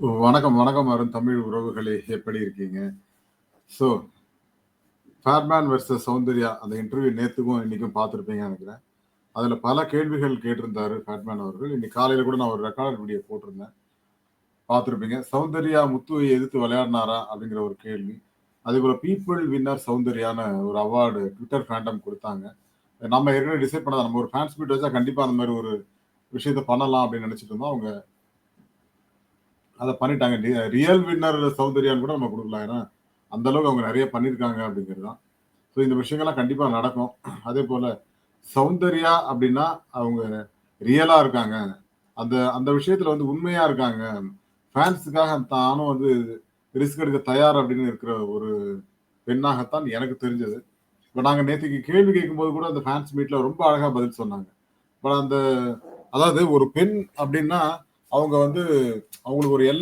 வணக்கம், வணக்கம் அருண் தமிழ் உறவுகளே! எப்படி இருக்கீங்க? ஸோ, ஃபேட்மேன் வெர்சஸ் சௌந்தர்யா அந்த இன்டர்வியூ நேத்துக்கும், இன்னைக்கும் பார்த்திருப்பீங்கன்னு நெனைக்கிறேன். அதுல பல கேள்விகள் கேட்டிருந்தாரு ஃபேட்மேன் அவர்கள். இன்னைக்கு காலையில கூட நான் ஒரு ரெக்கார்டட் வீடியோ போட்டிருந்தேன். பார்த்திருப்பீங்க. "சௌந்தர்யா முத்துவை எதிர்த்து விளையாடினாரா?" அப்படிங்கிற ஒரு கேள்வி. அதேபோல பீப்பிள் வின்னர் சௌந்தர்யான்னு ஒரு அவார்டு ட்விட்டர் ஃபேண்டம் குடுத்தாங்க. நம்ம ஏற்கனவே டிசைட் பண்ணது நம்ம ஒரு ஃபேன்ஸ் மீட் வச்சா கண்டிப்பா அந்த மாரி ஒரு விஷயத்த பண்ணலாம் அப்படின்னு நெனைச்சிட்டு இருந்தோம். அவங்க அத பண்ணிட்டாங்க. ரியல் வின்னர் சௌந்தர்யான்னு கூட நம்ம குடுக்கலாம். ஏன்னா, அந்த அளவுக்கு அவங்க நெறைய பண்ணியிருக்காங்க அப்படிங்கிறது தான். ஸோ இந்த விஷயங்கள்லாம் கண்டிப்பா நடக்கும். அதேபோல சௌந்தர்யா அப்படின்னா, அவங்க ரியலா இருக்காங்க. அந்த அந்த விஷயத்துல வந்து உண்மையா இருக்காங்க. ஃபேன்ஸுக்காக தானும் வந்து ரிஸ்க் எடுக்க தயார் அப்படின்னு இருக்கிற ஒரு பெண்ணாகத்தான் எனக்கு தெரிஞ்சது. இப்ப நாங்க நேத்தைக்கு கேள்வி கேட்கும்போது கூட அந்த ஃபேன்ஸ் மீட்ல ரொம்ப அழகா பதில் சொன்னாங்க. இப்ப அந்த அதாவது ஒரு பெண் அப்படின்னா, அவங்க வந்து அவங்களுக்கு ஒரு எல்லை